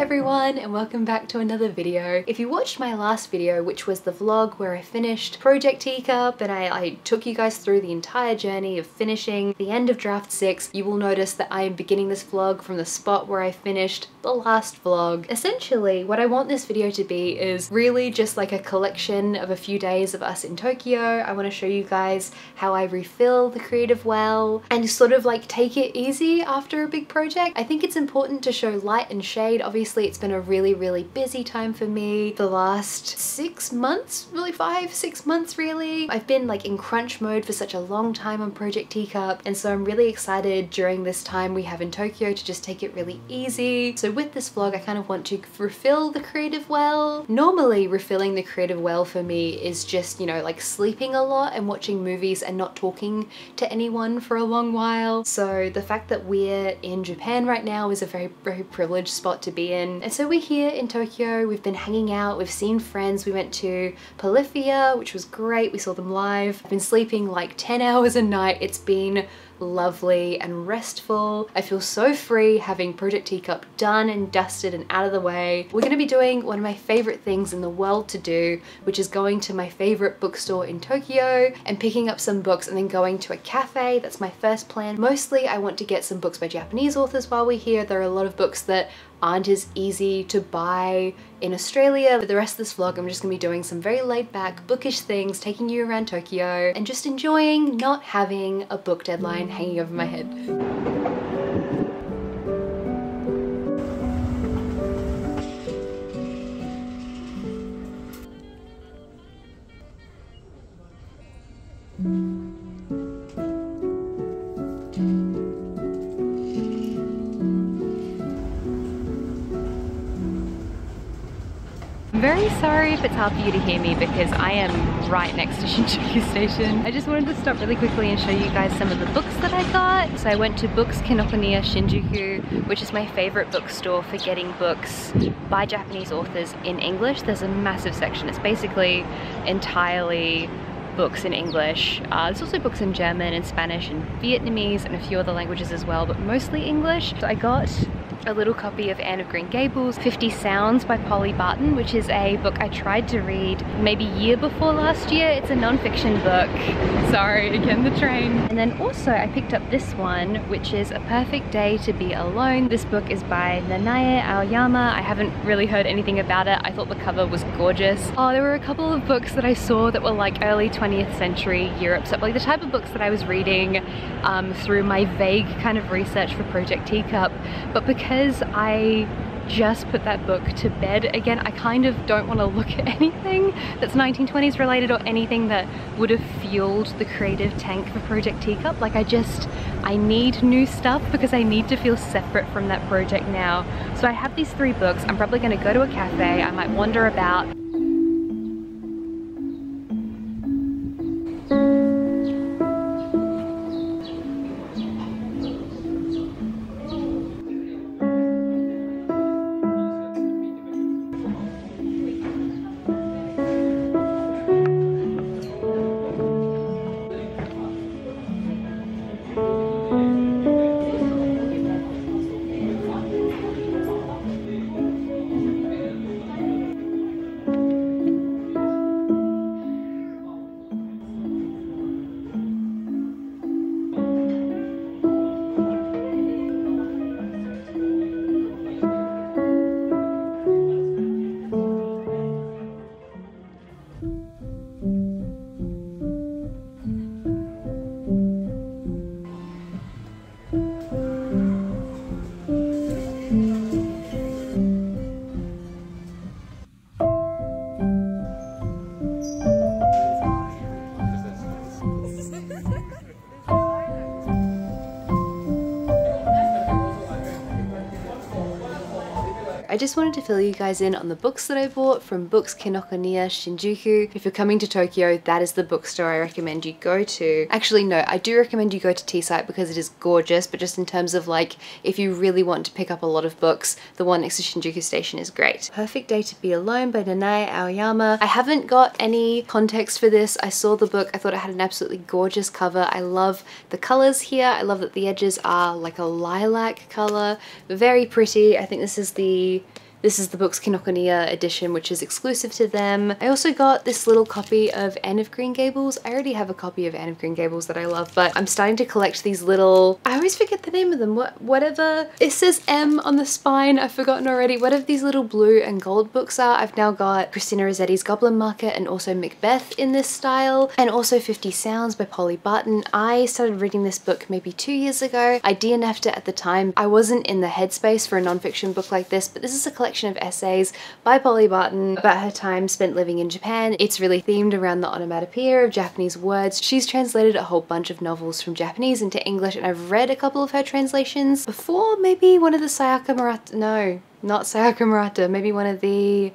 everyone and welcome back to another video. If you watched my last video, which was the vlog where I finished Project Teacup and I took you guys through the entire journey of finishing the end of draft 6, you will notice that I am beginning this vlog from the spot where I finished the last vlog. Essentially, what I want this video to be is really just like a collection of a few days of us in Tokyo. I want to show you guys how I refill the creative well and sort of like take it easy after a big project. I think it's important to show light and shade. Obviously, it's been a really busy time for me the last 6 months, really 5-6 months really. I've been like in crunch mode for such a long time on Project Teacup, and so I'm really excited during this time we have in Tokyo to just take it really easy. So with this vlog, I kind of want to refill the creative well. Normally, refilling the creative well for me is just, you know, like sleeping a lot and watching movies and not talking to anyone for a long while. So the fact that we're in Japan right now is a very privileged spot to be in. And so we're here in Tokyo, we've been hanging out, we've seen friends, we went to Polyphia, which was great, we saw them live. I've been sleeping like 10 hours a night. It's been lovely and restful. I feel so free having Project Teacup done and dusted and out of the way. We're going to be doing one of my favorite things in the world to do, which is going to my favorite bookstore in Tokyo and picking up some books and then going to a cafe. That's my first plan. Mostly I want to get some books by Japanese authors while we're here. There are a lot of books that aren't as easy to buy in Australia. For the rest of this vlog, I'm just gonna be doing some very laid back bookish things, taking you around Tokyo and just enjoying not having a book deadline hanging over my head. I'm very sorry if it's hard for you to hear me because I am right next to Shinjuku Station. I just wanted to stop really quickly and show you guys some of the books that I got. So I went to Books Kinokuniya Shinjuku, which is my favorite bookstore for getting books by Japanese authors in English. There's a massive section. It's basically entirely books in English. There's also books in German and Spanish and Vietnamese and a few other languages as well, but mostly English. So I got a little copy of Anne of Green Gables, 50 Sounds by Polly Barton, which is a book I tried to read maybe year before last year. It's a non-fiction book. Sorry, again, the train. And then also I picked up this one, which is A Perfect Day to Be Alone. This book is by Nanae Aoyama. I haven't really heard anything about it. I thought the cover was gorgeous. Oh, there were a couple of books that I saw that were like early 20th century Europe stuff, like the type of books that I was reading through my vague kind of research for Project Teacup. But because I just put that book to bed again, I kind of don't want to look at anything that's 1920s related or anything that would have fueled the creative tank for Project Teacup. Like I need new stuff because I need to feel separate from that project now. So I have these 3 books. I'm probably going to go to a cafe. I might wander about. I just wanted to fill you guys in on the books that I bought from Books Kinokuniya Shinjuku. If you're coming to Tokyo, that is the bookstore I recommend you go to. Actually, no, I do recommend you go to T-Site because it is gorgeous, but just in terms of like, if you really want to pick up a lot of books, the one next to Shinjuku Station is great. Perfect Day to Be Alone by Nanae Aoyama. I haven't got any context for this. I saw the book, I thought it had an absolutely gorgeous cover. I love the colors here. I love that the edges are like a lilac color. Very pretty. I think this is the This is the Books Kinokuniya edition, which is exclusive to them. I also got this little copy of Anne of Green Gables. I already have a copy of Anne of Green Gables that I love, but I'm starting to collect these little, I always forget the name of them, whatever, it says M on the spine, I've forgotten already, whatever these little blue and gold books are. I've now got Christina Rossetti's Goblin Market and also Macbeth in this style, and also 50 Sounds by Polly Barton. I started reading this book maybe 2 years ago. I DNF'd it at the time. I wasn't in the headspace for a non-fiction book like this, but this is a collection of essays by Polly Barton about her time spent living in Japan. It's really themed around the onomatopoeia of Japanese words. She's translated a whole bunch of novels from Japanese into English, and I've read a couple of her translations before. Maybe one of the Sayaka Murata, no, not Sayaka Murata, maybe one of the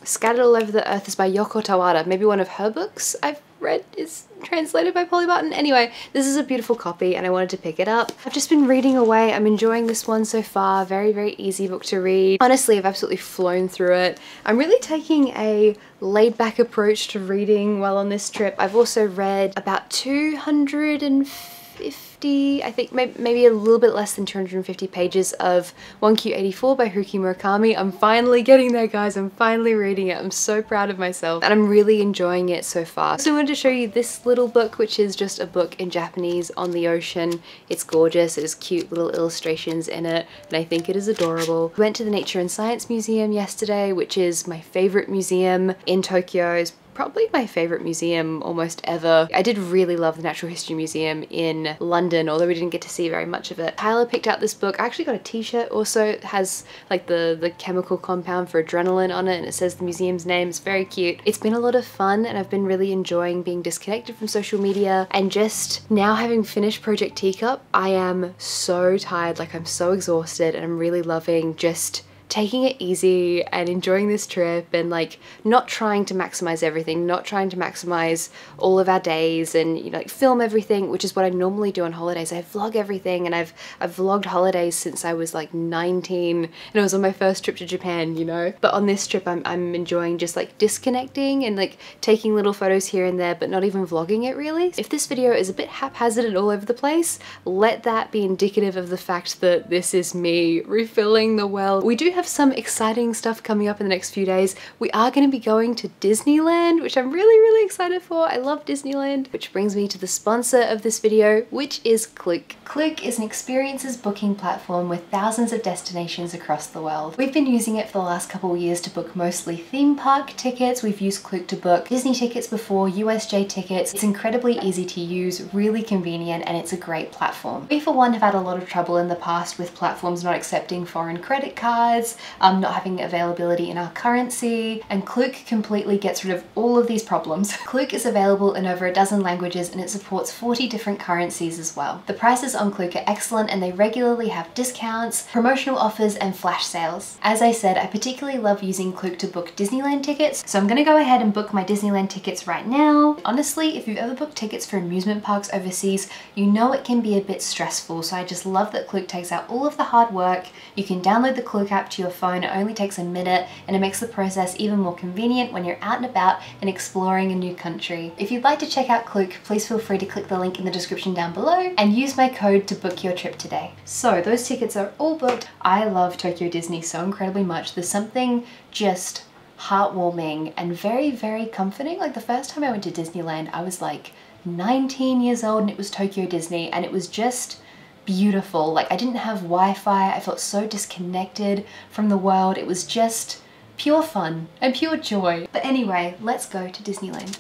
Scattered All Over the Earth is by Yoko Tawada. Maybe one of her books I've read is translated by Polly Barton. Anyway, this is a beautiful copy and I wanted to pick it up. I've just been reading away. I'm enjoying this one so far. Very, very easy book to read. Honestly, I've absolutely flown through it. I'm really taking a laid back approach to reading while on this trip. I've also read about 250, I think maybe a little bit less than 250 pages of 1Q84 by Haruki Murakami. I'm finally getting there, guys. I'm finally reading it. I'm so proud of myself and I'm really enjoying it so far. So I wanted to show you this little book, which is just a book in Japanese on the ocean. It's gorgeous. It has cute little illustrations in it and I think it is adorable. We went to the Nature and Science Museum yesterday, which is my favorite museum in Tokyo. It's probably my favorite museum almost ever. I did really love the Natural History Museum in London, although we didn't get to see very much of it. Tyler picked out this book. I actually got a t-shirt also. It has like the chemical compound for adrenaline on it and it says the museum's name. It's very cute. It's been a lot of fun and I've been really enjoying being disconnected from social media, and just now having finished Project Teacup, I am so tired, like I'm so exhausted, and I'm really loving just taking it easy and enjoying this trip and like not trying to maximize everything, not trying to maximize all of our days and, you know, like film everything, which is what I normally do on holidays. I vlog everything and I've vlogged holidays since I was like 19 and it was on my first trip to Japan, you know. But on this trip I'm enjoying just like disconnecting and like taking little photos here and there, but not even vlogging it really. If this video is a bit haphazard and all over the place, let that be indicative of the fact that this is me refilling the well. We do have some exciting stuff coming up in the next few days. We are going to be going to Disneyland, which I'm really, really excited for. I love Disneyland, which brings me to the sponsor of this video, which is Klook. Klook is an experiences booking platform with thousands of destinations across the world. We've been using it for the last couple of years to book mostly theme park tickets. We've used Klook to book Disney tickets before, USJ tickets. It's incredibly easy to use, really convenient, and it's a great platform. We for one have had a lot of trouble in the past with platforms not accepting foreign credit cards, not having availability in our currency, and Klook completely gets rid of all of these problems. Klook is available in over a dozen languages and it supports 40 different currencies as well. The prices on Klook are excellent and they regularly have discounts, promotional offers, and flash sales. As I said, I particularly love using Klook to book Disneyland tickets, so I'm gonna go ahead and book my Disneyland tickets right now. Honestly, if you've ever booked tickets for amusement parks overseas, you know it can be a bit stressful, so I just love that Klook takes out all of the hard work. You can download the Klook app to your phone. It only takes a minute and it makes the process even more convenient when you're out and about and exploring a new country. If you'd like to check out Klook, please feel free to click the link in the description down below and use my code to book your trip today. So those tickets are all booked. I love Tokyo Disney so incredibly much. There's something just heartwarming and very, very comforting. Like the first time I went to Disneyland, I was like 19 years old and it was Tokyo Disney and it was just beautiful. Like I didn't have Wi-Fi. I felt so disconnected from the world. It was just pure fun and pure joy. But anyway, let's go to Disneyland.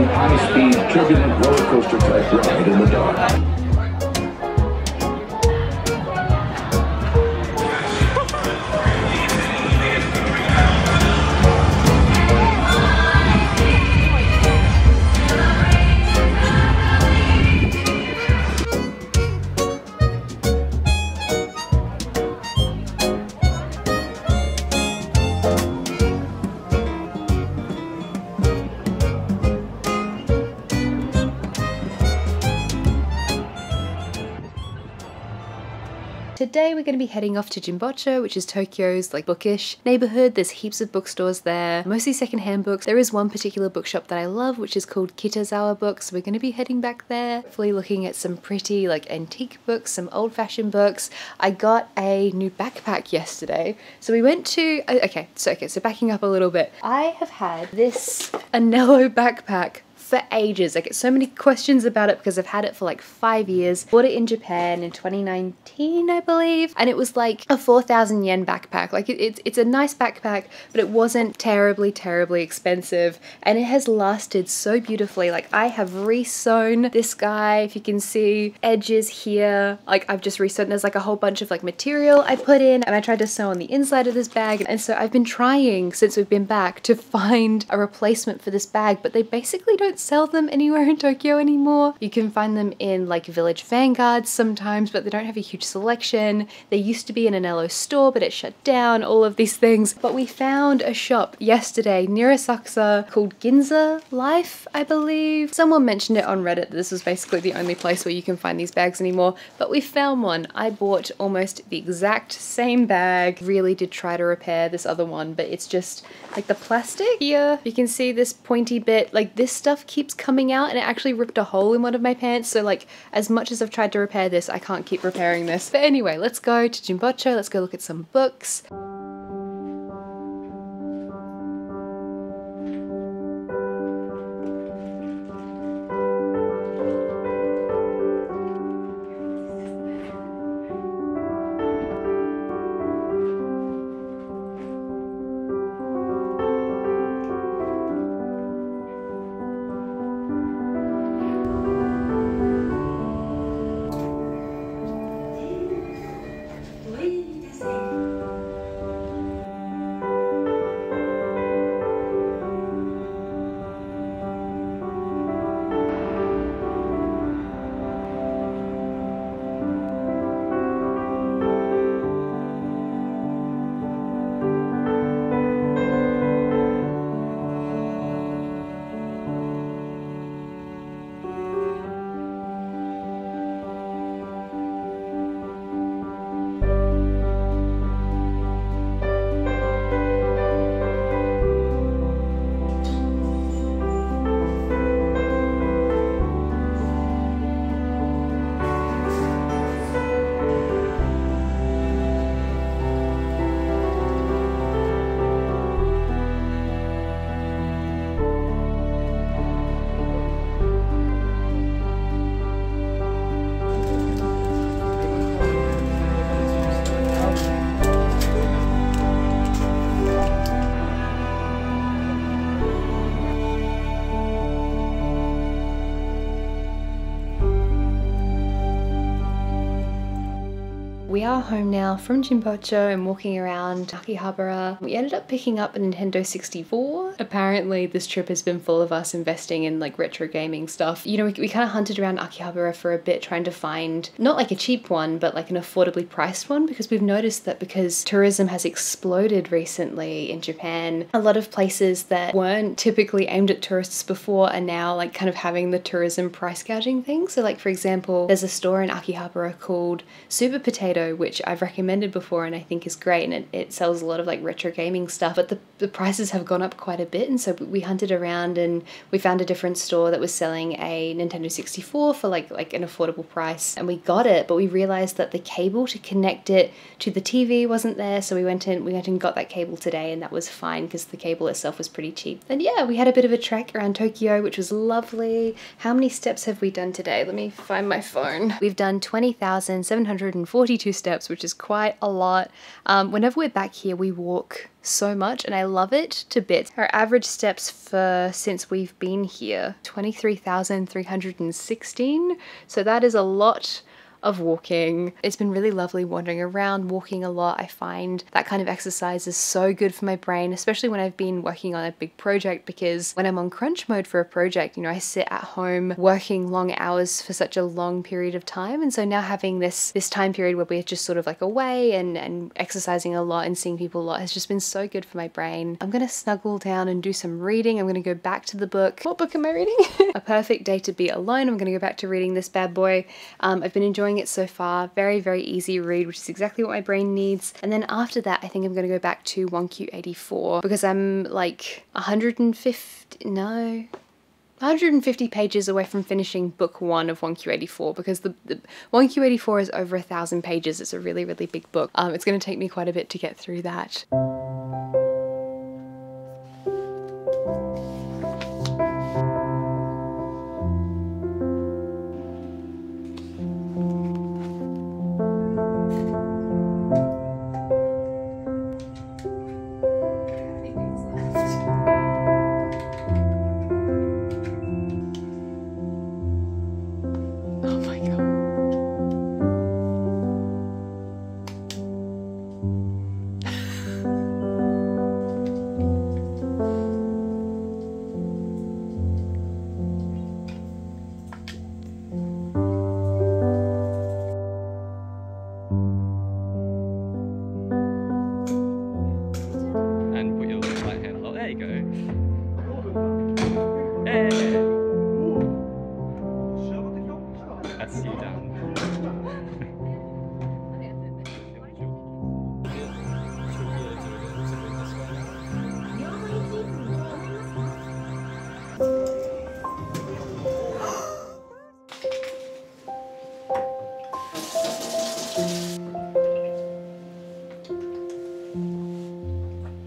High-speed, turbulent roller coaster type ride in the dark. today we're going to be heading off to Jimbocho, which is Tokyo's like bookish neighborhood. There's heaps of bookstores there, mostly secondhand books. There is one particular bookshop that I love, which is called Kitazawa Books. So we're going to be heading back there, hopefully looking at some pretty like antique books, some old-fashioned books. I got a new backpack yesterday. So we went to, so backing up a little bit. I have had this Anello backpack for ages. I get so many questions about it because I've had it for like 5 years. Bought it in Japan in 2019, I believe, and it was like a 4,000 yen backpack. Like it's a nice backpack, but it wasn't terribly expensive, and it has lasted so beautifully. Like I have re-sewn this guy, if you can see edges here, like I've just re-sewn. There's like a whole bunch of like material I put in, and I tried to sew on the inside of this bag, and so I've been trying since we've been back to find a replacement for this bag, but they basically don't sell them anywhere in Tokyo anymore. You can find them in like Village Vanguards sometimes, but they don't have a huge selection. They used to be in an Anello store, but it shut down, all of these things. But we found a shop yesterday near Asakusa called Ginza Life, I believe. Someone mentioned it on Reddit that this was basically the only place where you can find these bags anymore, but we found one. I bought almost the exact same bag. Really did try to repair this other one, but it's just like the plastic here. You can see this pointy bit, like this stuff keeps coming out, and it actually ripped a hole in one of my pants. So like as much as I've tried to repair this, I can't keep repairing this. But anyway, let's go to Jimbocho. Let's go look at some books. We are home now from Jimbocho and walking around Akihabara. We ended up picking up a Nintendo 64. Apparently this trip has been full of us investing in like retro gaming stuff. You know, we kind of hunted around Akihabara for a bit trying to find not like a cheap one, but like an affordably priced one, because we've noticed that because tourism has exploded recently in Japan, a lot of places that weren't typically aimed at tourists before are now like kind of having the tourism price gouging thing. So like for example, there's a store in Akihabara called Super Potato, which I've recommended before and I think is great, and it sells a lot of like retro gaming stuff, but the prices have gone up quite a bit, and so we hunted around and we found a different store that was selling a Nintendo 64 for like an affordable price, and we got it, but we realized that the cable to connect it to the TV wasn't there, so we went and got that cable today, and that was fine because the cable itself was pretty cheap. And yeah, we had a bit of a trek around Tokyo, which was lovely. How many steps have we done today? Let me find my phone. We've done 20,742 steps, which is quite a lot. Whenever we're back here, we walk so much and I love it to bits. Our average steps since we've been here, 23,316. So that is a lot of walking. It's been really lovely wandering around, walking a lot. I find that kind of exercise is so good for my brain, especially when I've been working on a big project, because when I'm on crunch mode for a project, you know, I sit at home working long hours for such a long period of time. And so now having this time period where we're just sort of like away and exercising a lot and seeing people a lot has just been so good for my brain. I'm gonna snuggle down and do some reading. I'm gonna go back to the book. What book am I reading? A Perfect Day to Be Alone. I'm gonna go back to reading this bad boy. I've been enjoying enjoying it so far. Very, very easy read, which is exactly what my brain needs. And then after that, I think I'm going to go back to 1Q84 because I'm like 150 pages away from finishing book 1 of 1Q84 because the 1Q84 is over 1,000 pages. It's a really, really big book. It's going to take me quite a bit to get through that.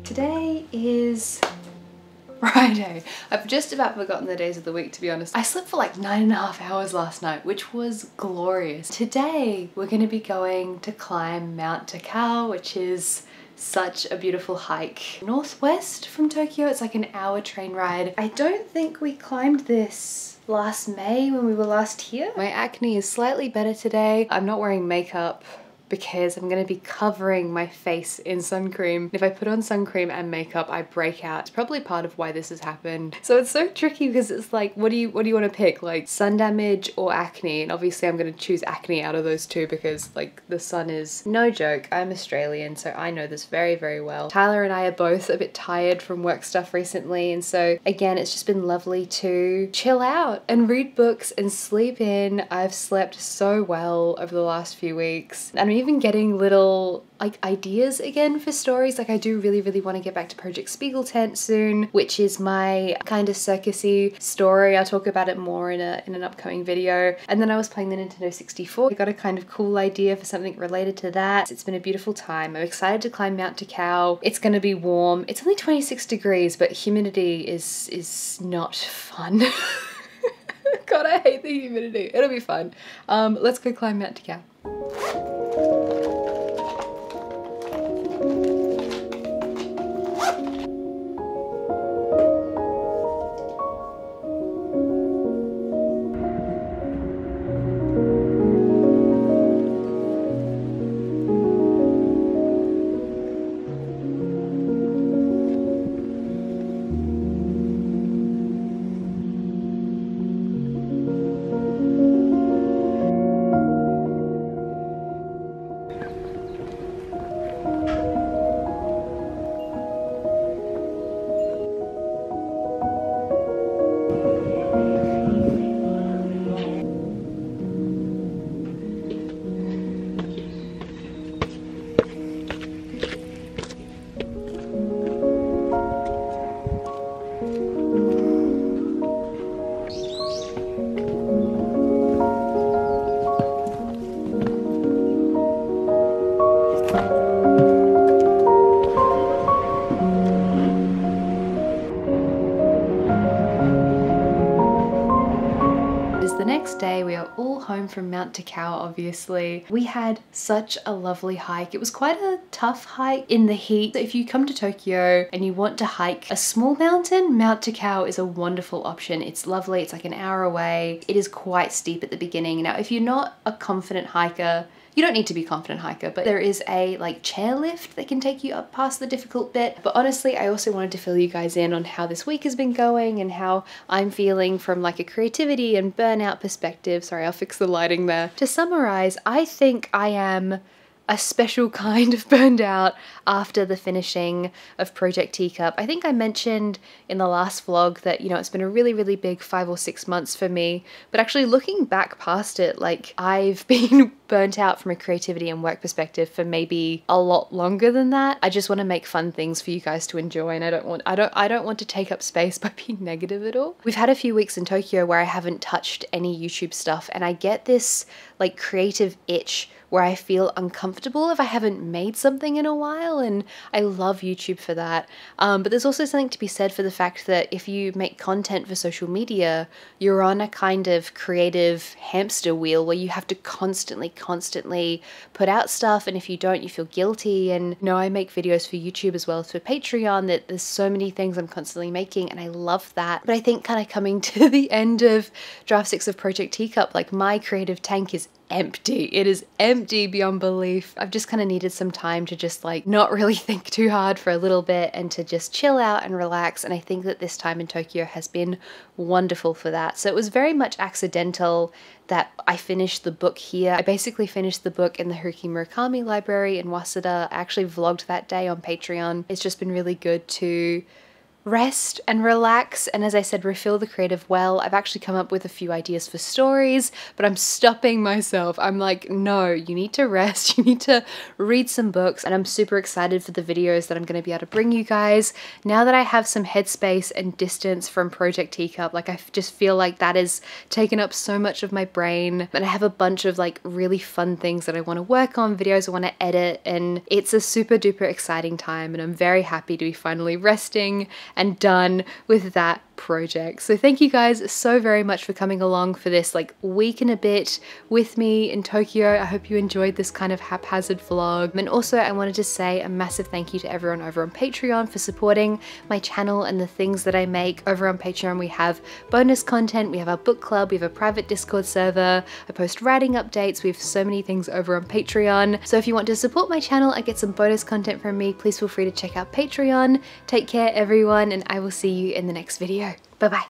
Today is Friday. I've just about forgotten the days of the week, to be honest. I slept for like 9.5 hours last night, which was glorious. Today we're going to be going to climb Mount Tōkyō, which is such a beautiful hike northwest from Tokyo. It's like an hour train ride. I don't think we climbed this last May when we were last here. My acne is slightly better today. I'm not wearing makeup because I'm going to be covering my face in sun cream. If I put on sun cream and makeup, I break out. It's probably part of why this has happened. So it's so tricky because it's like, what do you want to pick? Like sun damage or acne? And obviously I'm going to choose acne out of those two because like the sun is no joke. I'm Australian, so I know this very, very well. Tyler and I are both a bit tired from work stuff recently. And so again, it's just been lovely to chill out and read books and sleep in. I've slept so well over the last few weeks. And I'm even getting little like ideas again for stories. Like I do really, really want to get back to Project Spiegel Tent soon, which is my kind of circusy story. I'll talk about it more in an upcoming video. And then I was playing the Nintendo 64. I got a kind of cool idea for something related to that. It's been a beautiful time. I'm excited to climb Mount Tōkyō. It's going to be warm. It's only 26 degrees, but humidity is not fun. God, I hate the humidity. It'll be fun. Let's go climb Mount Tōkyō. Day we are all home from Mount Tōkyō. Obviously we had such a lovely hike. It was quite a tough hike in the heat. So if you come to Tokyo and you want to hike a small mountain, Mount Tōkyō is a wonderful option. It's lovely. It's like an hour away. It is quite steep at the beginning. Now if you're not a confident hiker, you don't need to be a confident hiker, but there is a like chairlift that can take you up past the difficult bit. But honestly, I also wanted to fill you guys in on how this week has been going and how I'm feeling from like a creativity and burnout perspective. Sorry, I'll fix the lighting there. To summarize, I think I am a special kind of burned out after the finishing of Project Teacup. I think I mentioned in the last vlog that, you know, it's been a really, really big 5 or 6 months for me, but actually looking back past it, like I've been burnt out from a creativity and work perspective for maybe a lot longer than that. I just want to make fun things for you guys to enjoy, and I don't want to take up space by being negative at all. We've had a few weeks in Tōkyō where I haven't touched any YouTube stuff, and I get this like creative itch where I feel uncomfortable if I haven't made something in a while, and I love YouTube for that. But there's also something to be said for the fact that if you make content for social media, you're on a kind of creative hamster wheel where you have to constantly put out stuff, and if you don't, you feel guilty. And you know, I make videos for YouTube as well as for Patreon, that there's so many things I'm constantly making, and I love that. But I think kind of coming to the end of draft 6 of Project Teacup, like my creative tank is empty. It is empty beyond belief. I've just kind of needed some time to just like not really think too hard for a little bit and to just chill out and relax, and I think that this time in Tōkyō has been wonderful for that. So it was very much accidental that I finished the book here. I basically finished the book in the Haruki Murakami library in Waseda. I actually vlogged that day on Patreon. It's just been really good to rest and relax, and as I said, refill the creative well. I've actually come up with a few ideas for stories, but I'm stopping myself. I'm like, no, you need to rest, you need to read some books, and I'm super excited for the videos that I'm going to be able to bring you guys now that I have some headspace and distance from Project Teacup. Like, I just feel like that has taken up so much of my brain, and I have a bunch of like really fun things that I want to work on, videos I want to edit, and it's a super duper exciting time, and I'm very happy to be finally resting and done with that project. So thank you guys so very much for coming along for this like week and a bit with me in Tōkyō. I hope you enjoyed this kind of haphazard vlog. And also I wanted to say a massive thank you to everyone over on Patreon for supporting my channel and the things that I make. Over on Patreon we have bonus content, we have our book club, we have a private Discord server, I post writing updates, we have so many things over on Patreon. So if you want to support my channel and get some bonus content from me, please feel free to check out Patreon. Take care everyone, and I will see you in the next video. Bye bye.